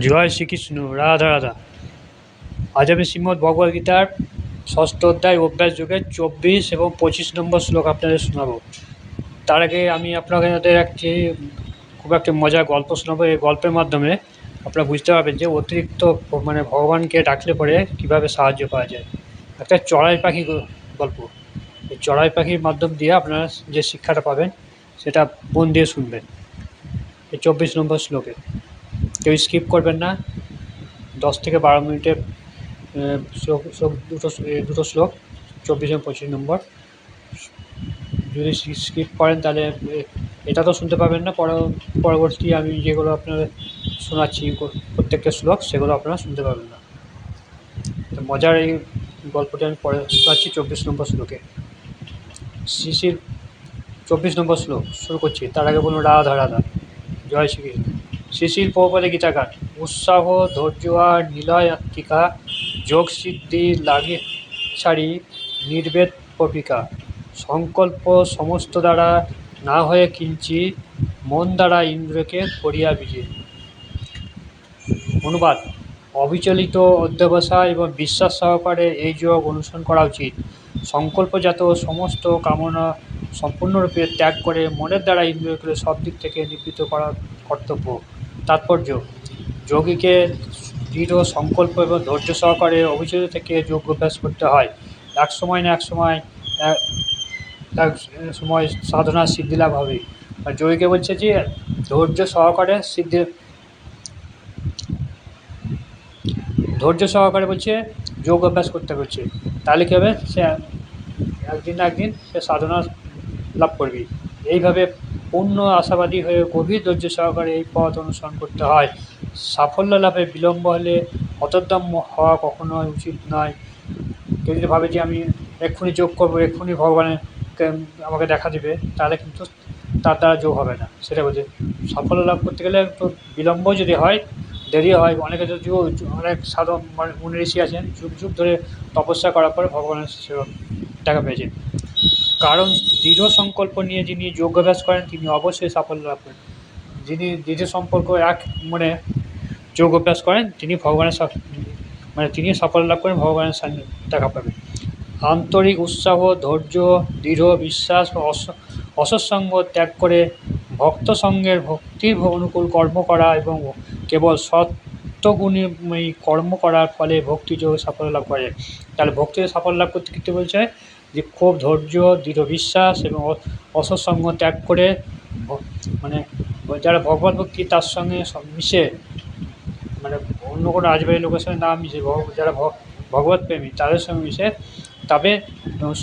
জয় শ্রীকৃষ্ণ, রাধা রাধা। আজ আমি শ্রীমদ্ ভগবদ্গীতার ষষ্ঠ অধ্যায় অভ্যাস যোগের 24 এবং 25 নম্বর শ্লোক আপনাদের শোনাবো। তার আগে আমি আপনাদের খুব একটা মজার গল্প শোনাবো। এই গল্পের মাধ্যমে আপনারা বুঝতে পারবেন যে অতিরিক্ত ভগবানকে ডাকলে পরে কীভাবে সাহায্য পাওয়া যায়। একটা চড়াই পাখি গল্প। এই চড়াই পাখির মাধ্যম দিয়ে আপনারা যে শিক্ষাটা পাবেন সেটা মন দিয়ে শুনবেন। এই 24 নম্বর শ্লোকে কেউ স্কিপ করবেন না। 10 থেকে 12 মিনিটের দুটো শ্লোক, 24 এবং 25 নম্বর। যদি স্কিপ করেন তাহলে এটা তো শুনতে পাবেন না, পরবর্তী আমি যেগুলো আপনাদের শোনাচ্ছি প্রত্যেকটা শ্লোক, সেগুলো আপনারা শুনতে পাবেন না। তো মজার এই গল্পটি আমি পরে শোনাচ্ছি 24 নম্বর শ্লোকে। শিশির 24 নম্বর শ্লোক শুরু করছি। তার আগে বলুন রাধা রাধা। জয় শ্রীকৃষ্ণ। শিশির প্রভুপাদের গীতাকার। উৎসাহ ধৈর্য আর নিলয়াত্মিকা যোগ সিদ্ধি লাগে ছাড়ি নির্বেদ প্রপিকা সংকল্প সমস্ত দ্বারা না হয়ে কিঞ্চি মন দ্বারা ইন্দ্রকে করিয়া বিজয়। অনুবাদ: অবিচলিত অধ্যবসায় এবং বিশ্বাস সহকারে এই যোগ অনুসরণ করা উচিত। সংকল্পজাত সমস্ত কামনা সম্পূর্ণরূপে ত্যাগ করে মনের দ্বারা ইন্দ্রিয়কে সব দিক থেকে নিবৃত্ত করা কর্তব্য। তাৎপর্য: যোগীকে দৃঢ় সংকল্প এবং ধৈর্য সহকারে অবিচলিত থেকে যোগ অভ্যাস করতে হয়। এক সময় না এক সময় সাধনার সিদ্ধি লাভ হবে। আর যোগীকে বলছে যে ধৈর্য সহকারে বলছে যোগ অভ্যাস করতে বলছে। তাহলে কী হবে, সে একদিন না একদিন সে সাধনা লাভ করবে। এইভাবে পূর্ণ আশাবাদী হয়ে গভীর ধৈর্য সহকারে এই পথ অনুসরণ করতে হয়। সাফল্য লাভে বিলম্ব হলে হতোদ্যম হওয়া কখনোই উচিত নয়। কেউ যদি ভাবে যে আমি এক্ষুনি যোগ করবো, এক্ষুনি ভগবানের আমাকে দেখা দেবে, তাহলে কিন্তু তার দ্বারা যোগ হবে না। সেটা বলছে সাফল্য লাভ করতে গেলে একটু বিলম্ব যদি হয়, দেরি হয়, অনেকে যদি অনেক সাধক মুনি ঋষি আছেন যুগ যুগ ধরে তপস্যা করার পরে ভগবানের দেখা পেয়েছেন। কারণ দৃঢ় সংকল্প নিয়ে যিনি যোগাভ্যাস করেন তিনি অবশ্যই সাফল্য লাভ করেন। যিনি দৃঢ় সম্পর্ক এক মনে যোগ অভ্যাস করেন তিনি তিনি সাফল্য লাভ করেন, ভগবানের সামনে দেখা পাবেন। আন্তরিক উৎসাহ, ধৈর্য, দৃঢ় বিশ্বাস ও অসৎসঙ্গ ত্যাগ করে ভক্ত সঙ্গের ভক্তির অনুকূল কর্ম করা এবং কেবল সত্যগুণী কর্ম করার ফলে ভক্তিযোগে সাফল্য লাভ করা যায়। তাহলে ভক্তিতে সাফল্য লাভ করতে কিন্তু বলছে যে খুব ধৈর্য, দৃঢ় বিশ্বাস এবং অসৎসঙ্গ ত্যাগ করে যারা ভগবত ভক্তি তার সঙ্গে মিশে, অন্য কোনো রাজবাড়ির লোকের সঙ্গে না মিশে, যারা ভগবত প্রেমী তাদের সঙ্গে মিশে তবে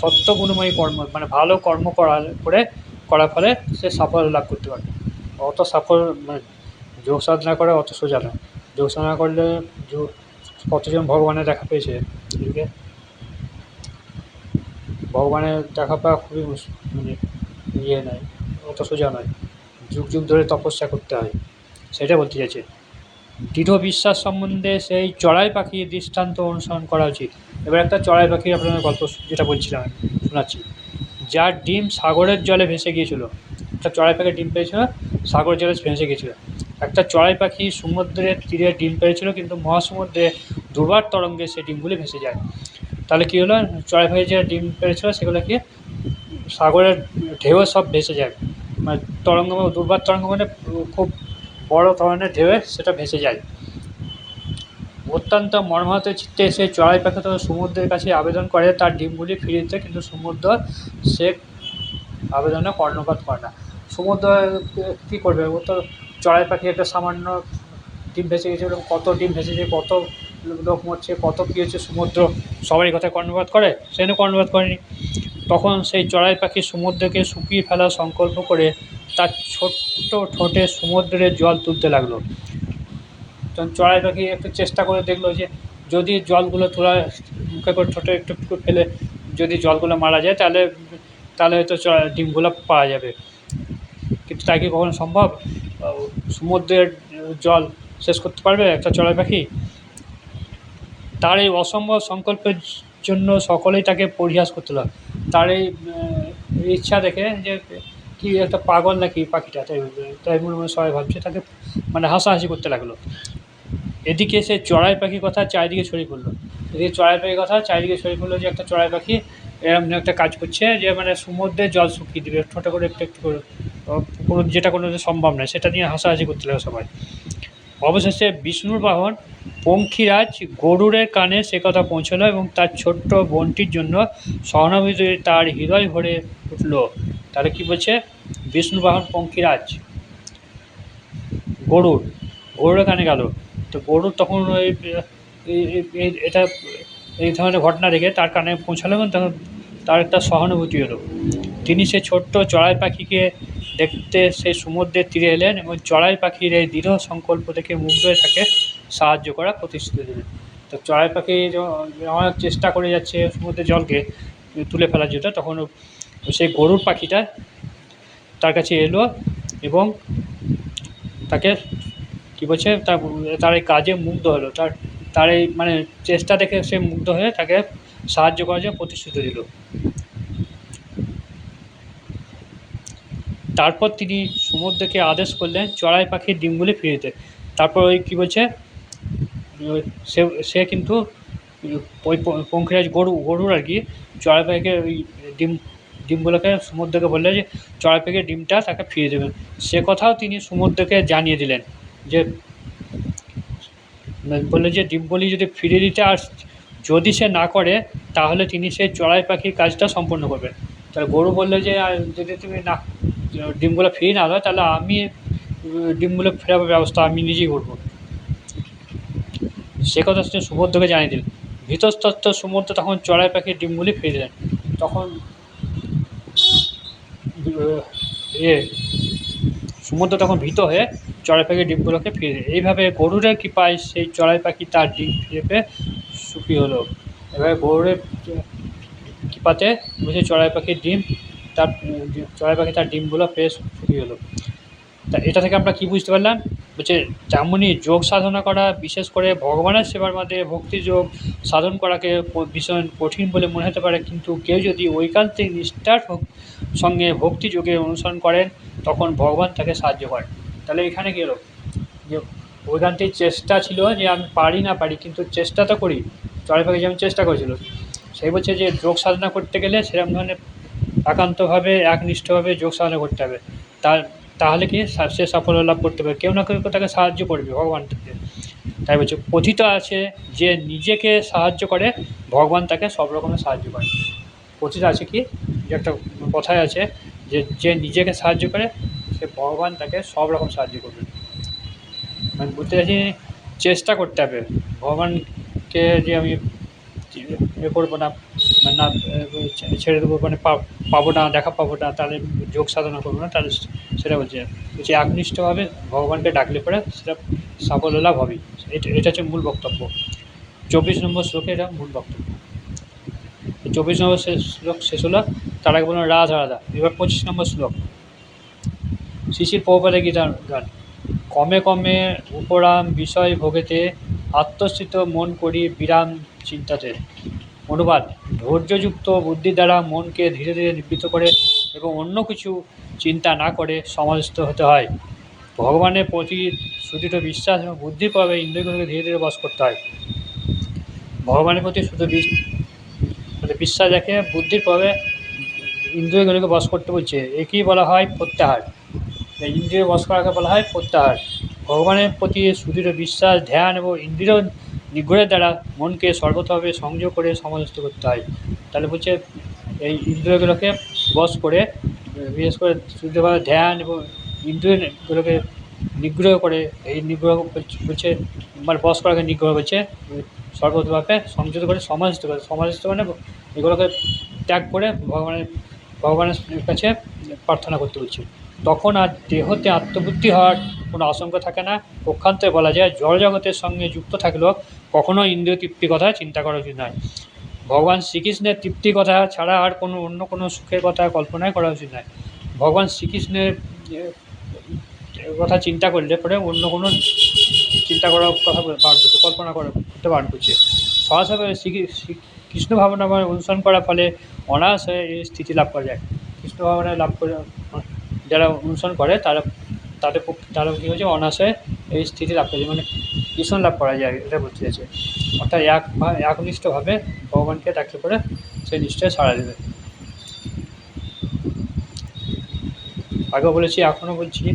সত্য গুণময়ী কর্ম ভালো কর্ম করার ফলে সে সাফল্য লাভ করতে পারে। অত সাফল্য যোগ সাধনা করে অত সোজা নয়। যোগ সাধনা করলে কতজন ভগবানের দেখা পেয়েছে, ভগবানের দেখা পাওয়া খুবই নয়, অত সোজা নয়। যুগ যুগ ধরে তপস্যা করতে হয়, সেটা বলতে চাইছে। দৃঢ় বিশ্বাস সম্বন্ধে সেই চড়াই পাখির দৃষ্টান্ত অনুসরণ করা উচিত। এবার একটা চড়াই পাখির আপনার গল্প যেটা বলছিলাম শোনাচ্ছি। যার ডিম সাগরের জলে ভেসে গিয়েছিল। একটা চড়াই পাখির ডিম পেয়েছিল, সাগরের জলে ভেসে গিয়েছিল। একটা চড়াই পাখি সমুদ্রের তীরে ডিম পেয়েছিল, কিন্তু মহাসমুদ্রে দুবার তরঙ্গে সেই ডিমগুলি ভেসে যায়। তাহলে কী হলো, চড়াই পাখি যে ডিম পেয়েছিল সেগুলো কি সাগরের ঢেউয়ে সব ভেসে যায়। তরঙ্গ, দুর্বার তরঙ্গ খুব বড় ধরনের ঢেউয়ে সেটা ভেসে যায়। অত্যন্ত মর্মাহত চিত্তে সে চড়াই পাখি তো সমুদ্রের কাছে আবেদন করে তার ডিমগুলি ফিরিয়ে দিতে, কিন্তু সমুদ্র সে আবেদনে কর্ণপাত করে না। সমুদ্র কী করবে, ও তো চড়াই পাখি একটা সামান্য ডিম ভেসে গেছে, কত ডিম ভেসেছে, কত লোক মরছে, কত কী হচ্ছে, সমুদ্র সবারই কথায় কর্ণপাত করে, সেখানে কর্ণপাত করেনি। তখন সেই চড়াই পাখি সমুদ্রকে শুকিয়ে ফেলার সংকল্প করে তার ছোট্ট ঠোঁটে সমুদ্রের জল তুলতে লাগলো। তখন চড়াই পাখি একটু চেষ্টা করে দেখলো যে যদি জলগুলো তোলা মুখে করে ঠোঁটে একটু ফেলে যদি জলগুলো মারা যায় তাহলে হয়তো ডিমগুলো পাওয়া যাবে। কিন্তু তাই কি কখনো সম্ভব? সমুদ্রের জল শেষ করতে পারবে একটা চড়াই পাখি? তার এই অসম্ভব সংকল্পের জন্য সকলেই তাকে পরিহাস করতে লাগলো। তার এই ইচ্ছা দেখে যে কি একটা পাগল নাকি পাখিটা, তাই মনে মনে সবাই ভাবছে, তাকে হাসাহাসি করতে লাগলো। এদিকে সে চড়াই পাখির কথা চারিদিকে ছড়িয়ে পড়লো। এদিকে চড়াই পাখির কথা চারিদিকে ছড়িয়ে পড়লো যে একটা চড়াই পাখি এরকম একটা কাজ করছে যে মানে সমুদ্রের জল শুকিয়ে দেবে ছোটো করে একটু একটু করে, কোনো যেটা কোনো সম্ভব নয়, সেটা নিয়ে হাসাহাসি করতে লাগে সবাই। অবশেষে বিষ্ণুর বাহন পঙ্খিরাজ গরুড়ের কানে সে কথা পৌঁছলো এবং তার ছোট্ট বোনটির জন্য সহানুভূতি তার হৃদয় ভরে উঠল। তাহলে কি বলছে, বিষ্ণু বাহন পঙ্খিরাজ গরুড়ের কানে গেল। তো গরুর তখন ওই এটা এই ধরনের ঘটনা দেখে তার কানে পৌঁছালো এবং তখন তার একটা সহানুভূতি হলো। তিনি সে ছোট্ট চড়াই পাখিকে দেখতে সেই সমুদ্রের তীরে এলেন এবং চড়াই পাখির এই দৃঢ় সংকল্প থেকে মুগ্ধ হয়ে তাকে সাহায্য করার প্রতিশ্রুতি দিলেন। তো চড়াই পাখি অনেক চেষ্টা করে যাচ্ছে সমুদ্রের জলকে তুলে ফেলার জন্য, তখন সেই গরুর পাখিটা তার কাছে এলো এবং তাকে কী বলছে তার এই কাজে মুগ্ধ হলো, তার এই মানে চেষ্টা দেখে সে মুগ্ধ হয়ে তাকে সাহায্য করার জন্য প্রতিশ্রুতি দিল। তারপর তিনি সমুদ্রকে আদেশ করলেন চড়াই পাখির ডিমগুলি ফিরিয়ে দিতে। তারপর ওই কী বলছে, সে কিন্তু ওই পঙ্খিরাজ গরুর আর কি চড়াই পাখিকে ওই ডিমগুলোকে সমুদ্রকে বললে যে চড়াই পাখির ডিমটা তাকে ফিরিয়ে দেবেন। সে কথাও তিনি সমুদ্রকে জানিয়ে দিলেন যে বললে যে ডিমগুলি যদি ফিরিয়ে দিতে আর যদি সে না করে তাহলে তিনি সেই চড়াই পাখির কাজটা সম্পন্ন করবেন। তাহলে গরু বললো যে যদি তুমি না ডিমগুলো ফিরিয়ে না দাও তাহলে আমি ডিমগুলো ফেরাবার ব্যবস্থা আমি নিজেই করবো। সে কথা সে সমুদ্রকে জানিয়ে দিলেন। ভীতস্তত্ত্ব সমুদ্র তখন চড়াই পাখির ডিমগুলি ফিরিয়ে দিলেন। তখন সমুদ্র তখন ভীত হয়ে চড়াই পাখির ডিমগুলোকে ফিরিয়ে দিল। এইভাবে গরুরের কৃপায় সেই চড়াই পাখি তার ডিম ফিরে পেয়ে সুখী হলো। এবারে গরুরের কৃপাতে বুঝে চড়াই পাখির ডিমগুলো পেয়ে সুখী হলো। তা এটা থেকে আমরা কী বুঝতে পারলাম, বলছে যেমনই যোগ সাধনা করা, বিশেষ করে ভগবানের সেবার মধ্যে ভক্তি যোগ সাধন করাকে ভীষণ কঠিন বলে মনে হতে পারে, কিন্তু কেউ যদি ঐকান্তিক নিষ্ঠার সঙ্গে ভক্তি যোগে অনুসরণ করেন তখন ভগবান তাকে সাহায্য করেন। তাহলে এখানে কী হলো যে ঐকান্তিক চেষ্টা ছিল যে আমি পারি না পারি কিন্তু চেষ্টা তো করি, চড়াই পাখি যেমন চেষ্টা করেছিল, সেই বলছে যে যোগ সাধনা করতে গেলে সেরকম ধরনের একান্তভাবে একনিষ্ঠভাবে যোগ সাধনা করতে হবে, তাহলে কি সে সাফল্য লাভ করতে পারে, কেউ না কেউ তাকে সাহায্য করবে ভগবান থেকে। তাই বলছে কথিত আছে যে নিজেকে সাহায্য করে ভগবান তাকে সব রকমের সাহায্য করে। কথিত আছে কি যে একটা কথায় আছে যে নিজেকে সাহায্য করে সে ভগবান তাকে সব রকম সাহায্য করবে। মানে বলতে চাইছি চেষ্টা করতে হবে ভগবানকে যে আমি করবো না মানে না ছেড়ে দেবো, মানে পাবো না দেখা পাবো না তাহলে যোগ সাধনা করবো না, তাহলে সেটা বলছে একনিষ্ঠভাবে ভগবানকে ডাকলে পরে সেটা সাফল্য লাভ হবে। এটা হচ্ছে মূল বক্তব্য। 24 নম্বর শ্লোকে এটা মূল বক্তব্য। 24 নম্বর শ্লোক শেষ হলো, তার আগে বললাম রাধা রাধা। এবার 25 নম্বর শ্লোক শিশির প্রভুপাদের গীতার গান। কমে কমে উপরাম বিষয় ভোগেতে আত্মস্থিত মন করি বিরাম চিন্তাতে। অনুবাদ, ধৈর্যযুক্ত বুদ্ধির দ্বারা মনকে ধীরে ধীরে নিবৃত্ত করে এবং অন্য কিছু চিন্তা না করে সমাধিস্থ হতে হয়। ভগবানের প্রতি সুদৃঢ় বিশ্বাস এবং বুদ্ধির প্রভাবে ইন্দ্রিয়গুলোকে ধীরে ধীরে বশ করতে হয়। ভগবানের প্রতি শুধু বিশ্বাস রেখে বুদ্ধির প্রভাবে ইন্দ্রিয়গুলোকে বশ করতে বলছে, একেই বলা হয় প্রত্যাহার। ইন্দ্রিয় বশ করাকে বলা হয় প্রত্যাহার। ভগবানের প্রতি সুদৃঢ় বিশ্বাস, ধ্যান এবং ইন্দ্রিয় নিগ্রহের দ্বারা মনকে সর্বতভাবে সংযোগ করে সমাধিস্থ করতে হয়। তাহলে বলছে এই ইন্দ্রিয়গুলোকে বশ করে, বিশেষ করে সুদৃঢ়ভাবে ধ্যান এবং ইন্দ্রিয়গুলোকে নিগ্রহ করে, এই নিগ্রহ বলছে মানে বশ করাকে নিগ্রহ বলছে, সর্বতভাবে সংযত করে সমাধিস্থ করে। সমাধিস্থ মানে এগুলোকে ত্যাগ করে ভগবানের কাছে প্রার্থনা করতে বলছে। তখন আর দেহতে আত্মবুদ্ধি হওয়ার কোনো আশঙ্কা থাকে না। পক্ষান্তরে বলা যায় জড়জগতের সঙ্গে যুক্ত থাকলেও কখনো ইন্দ্রিয় তৃপ্তির কথা চিন্তা করা উচিত নয়। ভগবান শ্রীকৃষ্ণের তৃপ্তির কথা ছাড়া আর অন্য কোনো সুখের কথা কল্পনাই করা উচিত নয়। ভগবান শ্রীকৃষ্ণের কথা চিন্তা করলে পরে অন্য কোনো চিন্তা করার কথা বারণ করছে, কল্পনা করতে বারণ করছে। সরাসরি কৃষ্ণ ভাবনা অনুসরণ করার ফলে অনায়াসে এই স্থিতি লাভ করা যায়। কৃষ্ণ ভাবনা লাভ করে যারা অনুসরণ করে তারা কী হচ্ছে, অনায়াসে এই স্থিতি লাভ করেছে, মানে ঈশন লাভ করা যায়, এটা বলতে চাইছে। অর্থাৎ একনিষ্ঠভাবে ভগবানকে ডাকলে পরে সেই নিশ্চয় সাড়া দেবে। আগেও বলেছি, এখনও বলছি,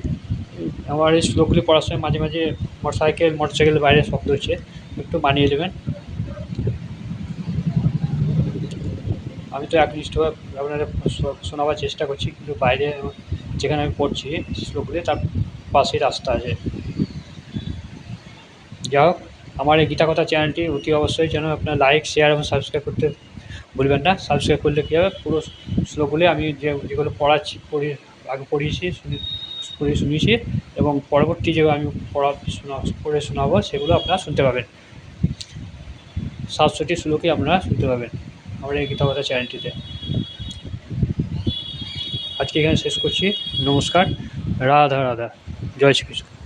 আমার এই শ্লোকগুলি পড়ার সময় মাঝে মাঝে মোটরসাইকেলের বাইরে শব্দ হচ্ছে, একটু মানিয়ে দেবেন। আমি তো একনিষ্ঠভাবে আপনাদের শোনাবার চেষ্টা করছি, কিন্তু বাইরে যেখানে আমি পড়ছি শ্লোকগুলি তার পাশেই রাস্তা আছে। যাই হোক, আমার এই গীতা কথা চ্যানেলটি অতি অবশ্যই যেন আপনার লাইক, শেয়ার এবং সাবস্ক্রাইব করতে ভুলবেন না। সাবস্ক্রাইব করলে কী হবে, পুরো শ্লোকগুলি আমি যেগুলো আগে পড়িয়েছি, শুনিয়েছি এবং পরবর্তী যে আমি পড়ে শোনাবো সেগুলো আপনারা শুনতে পাবেন। 700টি শ্লোকই আপনারা শুনতে পাবেন আমার এই গীতা কথা চ্যানেলটিতে। আজকে এখানে শেষ করছি। নমস্কার। রাধা রাধা। জয় শ্রীকৃষ্ণ।